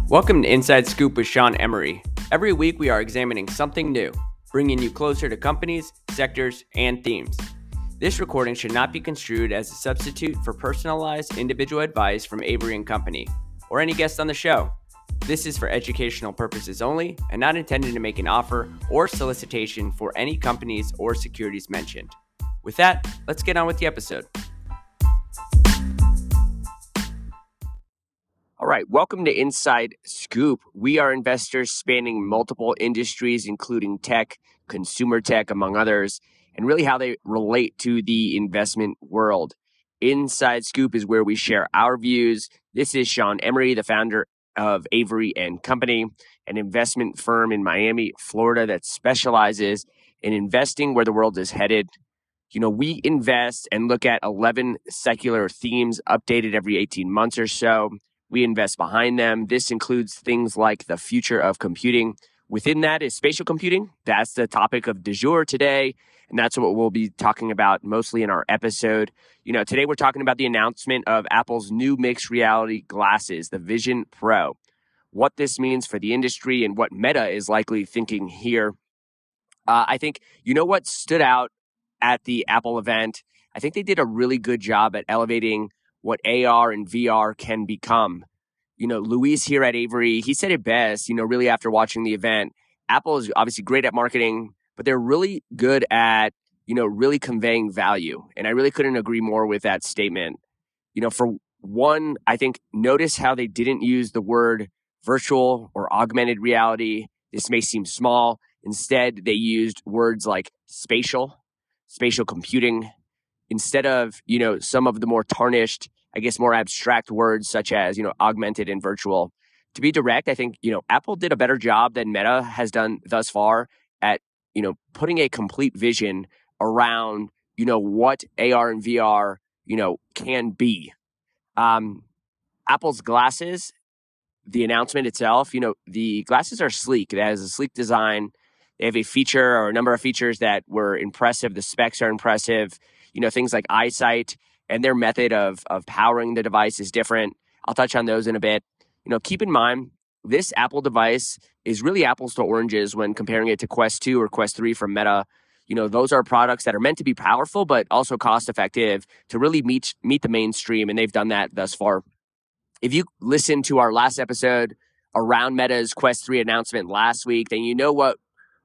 Welcome to Inside Scoop with Sean Emery. Every week we are examining something new, bringing you closer to companies, sectors, and themes. This recording should not be construed as a substitute for personalized individual advice from Avery & Company or any guest on the show. This is for educational purposes only and not intended to make an offer or solicitation for any companies or securities mentioned. With that, let's get on with the episode. All right, welcome to Inside Scoop. We are investors spanning multiple industries, including tech, consumer tech, among others, and really how they relate to the investment world. Inside Scoop is where we share our views. This is Sean Emery, the founder of Avery & Company, an investment firm in Miami, Florida that specializes in investing where the world is headed. We invest and look at 11 secular themes updated every 18 months or so. We invest behind them. This includes things like the future of computing. Within that is spatial computing. That's the topic of du jour today, and that's what we'll be talking about mostly in our episode. Today we're talking about the announcement of Apple's new mixed reality glasses, the Vision Pro, what this means for the industry and what Meta is likely thinking here. I think, what stood out at the Apple event, I think they did a really good job at elevating what AR and VR can become. Luis here at Avery, he said it best, really after watching the event. Apple is obviously great at marketing, but they're really good at, really conveying value. And I really couldn't agree more with that statement. For one, I think notice how they didn't use the word virtual or augmented reality. This may seem small. Instead, they used words like spatial computing, instead of, some of the more tarnished, I guess, more abstract words such as, augmented and virtual. To be direct, I think, Apple did a better job than Meta has done thus far at, putting a complete vision around, what AR and VR, can be. Apple's glasses, the announcement itself, the glasses are sleek. It has a sleek design. They have a feature or a number of features that were impressive. The specs are impressive. Things like eyesight and their method of powering the device is different. I'll touch on those in a bit. Keep in mind, this Apple device is really apples to oranges when comparing it to Quest 2 or Quest 3 from Meta. Those are products that are meant to be powerful, but also cost effective to really meet the mainstream, and they've done that thus far. If you listened to our last episode around Meta's Quest 3 announcement last week, then you know what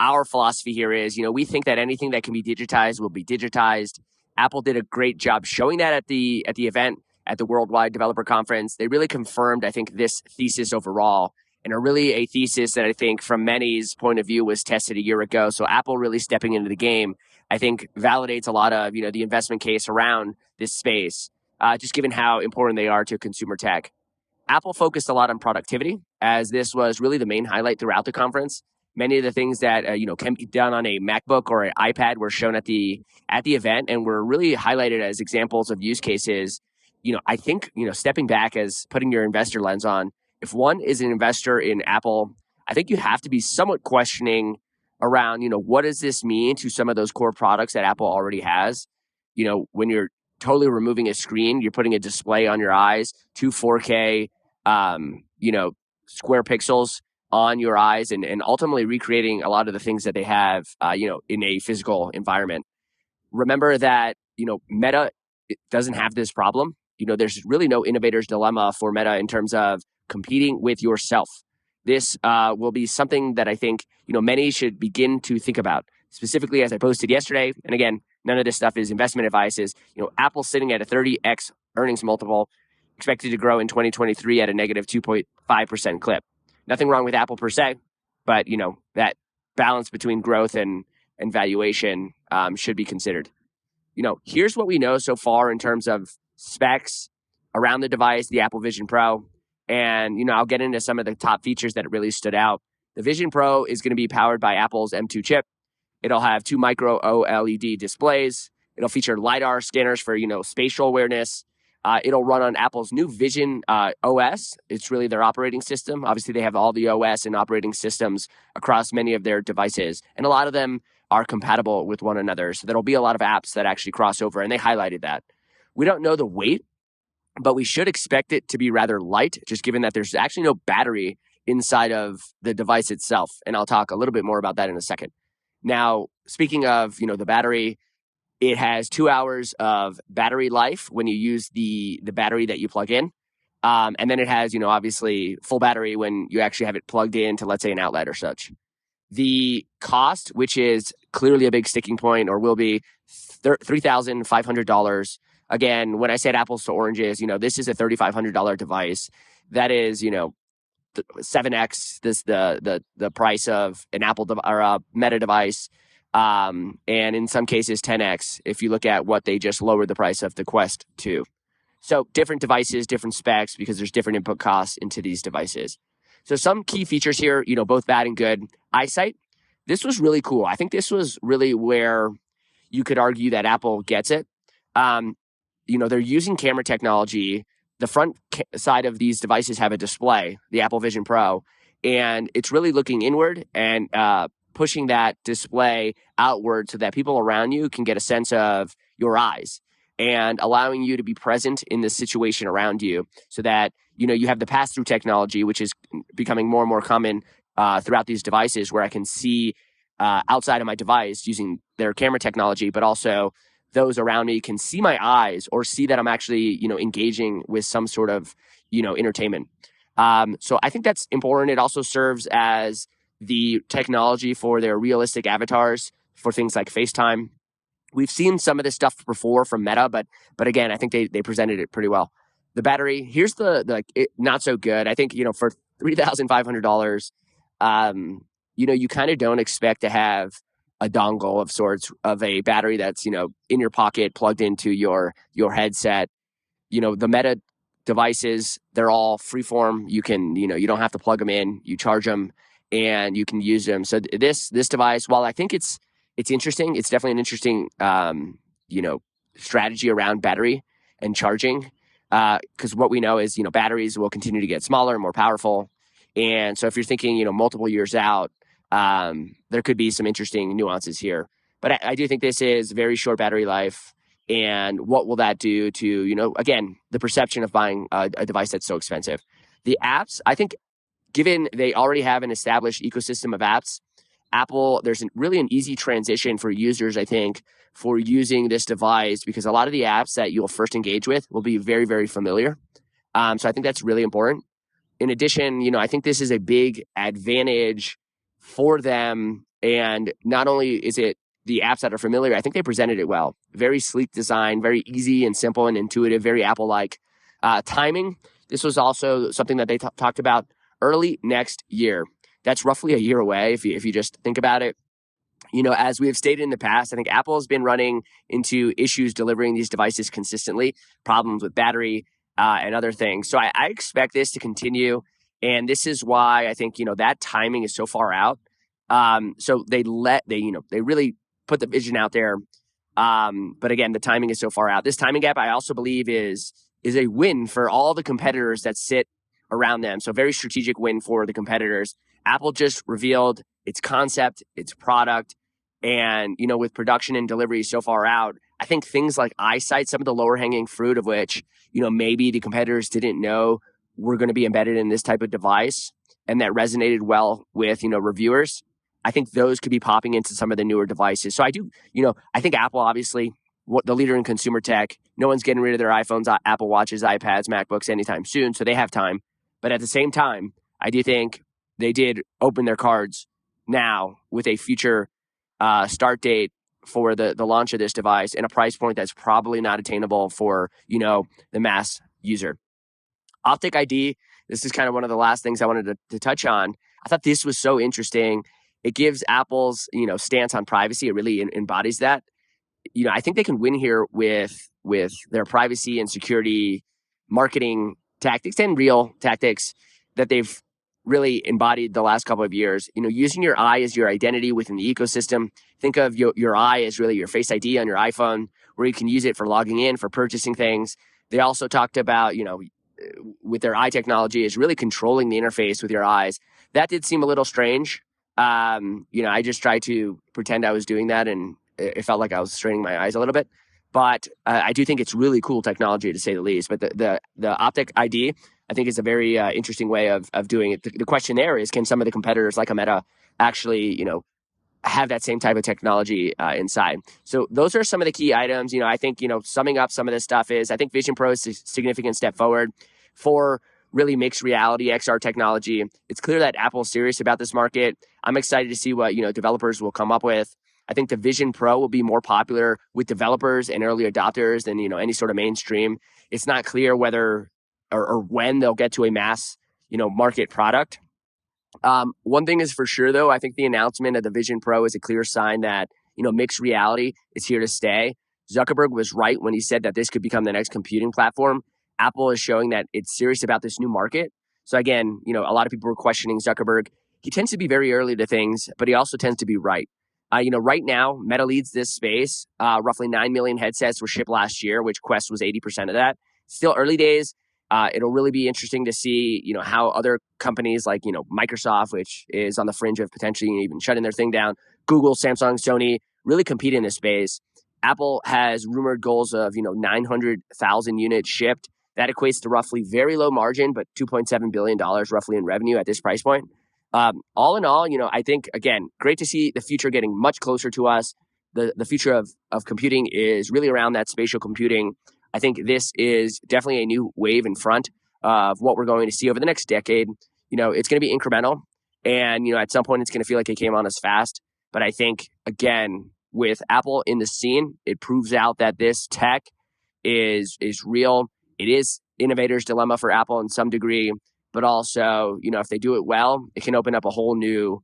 our philosophy here is. We think that anything that can be digitized will be digitized. Apple did a great job showing that at the event at the Worldwide Developer Conference. They really confirmed, I think, this thesis overall, and are really a thesis that I think from many's point of view was tested a year ago. So Apple really stepping into the game, I think, validates a lot of, the investment case around this space, just given how important they are to consumer tech. Apple focused a lot on productivity, as this was really the main highlight throughout the conference. Many of the things that can be done on a MacBook or an iPad were shown at the event and were really highlighted as examples of use cases. I think stepping back as putting your investor lens on, if one is an investor in Apple, I think you have to be somewhat questioning around what does this mean to some of those core products that Apple already has. When you're totally removing a screen, you're putting a display on your eyes, 4K, square pixels on your eyes, and ultimately recreating a lot of the things that they have, in a physical environment. Remember that, Meta doesn't have this problem. There's really no innovator's dilemma for Meta in terms of competing with yourself. This will be something that I think, many should begin to think about. Specifically, as I posted yesterday, and again, none of this stuff is investment advice, is, Apple's sitting at a 30x earnings multiple, expected to grow in 2023 at a negative 2.5% clip. Nothing wrong with Apple per se, but that balance between growth and valuation should be considered. Here's what we know so far in terms of specs around the device, the Apple Vision Pro, and I'll get into some of the top features that really stood out. The Vision Pro is going to be powered by Apple's M2 chip. It'll have 2 micro OLED displays. It'll feature LiDAR scanners for spatial awareness. It'll run on Apple's new Vision OS. It's really their operating system. Obviously, they have all the OS and operating systems across many of their devices, and a lot of them are compatible with one another. So there'll be a lot of apps that actually cross over, and they highlighted that. We don't know the weight but we should expect it to be rather light, just given that there's actually no battery inside of the device itself. And I'll talk a little bit more about that in a second. Now, speaking of, the battery, it has 2 hours of battery life when you use the battery that you plug in. And then it has, obviously full battery when you actually have it plugged into, let's say, an outlet or such. The cost, which is clearly a big sticking point or will be $3,500. Again, when I said apples to oranges, this is a $3,500 device. That is, 7x the price of an or a Meta device, and in some cases 10x if you look at what they just lowered the price of the Quest 2. So different devices, different specs, because there's different input costs into these devices. So some key features here, both bad and good. Eyesight. This was really cool. I think this was really where you could argue that Apple gets it. Um, they're using camera technology. The front side of these devices have a display, the Apple Vision Pro, and it's really looking inward and pushing that display outward so that people around you can get a sense of your eyes and allowing you to be present in the situation around you so that, you have the pass-through technology, which is becoming more and more common throughout these devices, where I can see outside of my device using their camera technology, but also those around me can see my eyes or see that I'm actually, engaging with some sort of, entertainment. So I think that's important. It also serves as the technology for their realistic avatars for things like FaceTime. We've seen some of this stuff before from Meta, but again, I think they presented it pretty well. The battery, here's not so good. I think, for $3,500, you kind of don't expect to have a dongle of sorts of a battery that's, in your pocket plugged into your headset. The Meta devices, they're all freeform. You can, you don't have to plug them in. You charge them and you can use them. So this device, while I think it's interesting, it's definitely an interesting strategy around battery and charging. Because what we know is, batteries will continue to get smaller and more powerful. And so if you're thinking, multiple years out, there could be some interesting nuances here. But I do think this is very short battery life. And what will that do to, again, the perception of buying a device that's so expensive? The apps, I think, given they already have an established ecosystem of apps, Apple, there's really an easy transition for users, I think, for using this device, because a lot of the apps that you'll first engage with will be very, very familiar. So I think that's really important. In addition, I think this is a big advantage for them. And not only is it the apps that are familiar, I think they presented it well. Very sleek design, very easy and simple and intuitive, very Apple-like. Timing, this was also something that they talked about early next year. That's roughly a year away if you just think about it. As we have stated in the past, I think Apple has been running into issues delivering these devices consistently, problems with battery and other things. So I expect this to continue. And this is why I think, that timing is so far out. So they really put the vision out there. But again, the timing is so far out. This timing gap, I also believe, is a win for all the competitors that sit around them. So very strategic win for the competitors. Apple just revealed its concept, its product, and, with production and delivery so far out, I think things like eyesight, some of the lower hanging fruit of which, maybe the competitors didn't know were going to be embedded in this type of device and that resonated well with, reviewers. I think those could be popping into some of the newer devices. So I think Apple, obviously, the leader in consumer tech, no one's getting rid of their iPhones, Apple Watches, iPads, MacBooks anytime soon. So they have time. But at the same time, I do think they did open their cards now with a future start date for the launch of this device and a price point that's probably not attainable for, the mass user. Optic ID, this is kind of one of the last things I wanted to touch on. I thought this was so interesting. It gives Apple's, stance on privacy. It really embodies that. I think they can win here with their privacy and security marketing tactics and real tactics that they've really embodied the last couple of years. Using your eye as your identity within the ecosystem. Think of your eye as really your Face ID on your iPhone, where you can use it for logging in, for purchasing things. They also talked about, with their eye technology, is really controlling the interface with your eyes. That did seem a little strange. I just tried to pretend I was doing that, and it felt like I was straining my eyes a little bit. But I do think it's really cool technology, to say the least. But the optic ID, I think, is a very interesting way of doing it. The question there is, can some of the competitors like a Meta actually, have that same type of technology inside? So those are some of the key items. I think, summing up some of this stuff is, I think Vision Pro is a significant step forward for really mixed reality XR technology. It's clear that Apple's serious about this market. I'm excited to see what, developers will come up with. I think the Vision Pro will be more popular with developers and early adopters than, any sort of mainstream. It's not clear whether or when they'll get to a mass, market product. One thing is for sure, though, I think the announcement of the Vision Pro is a clear sign that, mixed reality is here to stay. Zuckerberg was right when he said that this could become the next computing platform. Apple is showing that it's serious about this new market. So again, a lot of people were questioning Zuckerberg. He tends to be very early to things, but he also tends to be right. Right now, Meta leads this space. Roughly 9 million headsets were shipped last year, which Quest was 80% of that. Still early days. It'll really be interesting to see, how other companies like, Microsoft, which is on the fringe of potentially even shutting their thing down, Google, Samsung, Sony, really compete in this space. Apple has rumored goals of, 900,000 units shipped. That equates to roughly very low margin, but $2.7 billion roughly in revenue at this price point. All in all, I think, again, great to see the future getting much closer to us. The future of computing is really around that spatial computing. I think this is definitely a new wave in front of what we're going to see over the next decade. It's going to be incremental, and at some point it's going to feel like it came on us fast. But I think, again, with Apple in the scene, it proves out that this tech is real. It is innovator's dilemma for Apple in some degree, but also, if they do it well, it can open up a whole new,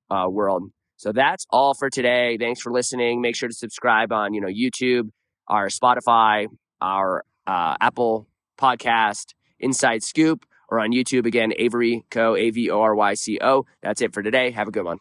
world. So that's all for today. Thanks for listening. Make sure to subscribe on, YouTube, our Spotify, our Apple podcast, Inside Scoop, or on YouTube again, Avery Co, Avoryco. That's it for today. Have a good one.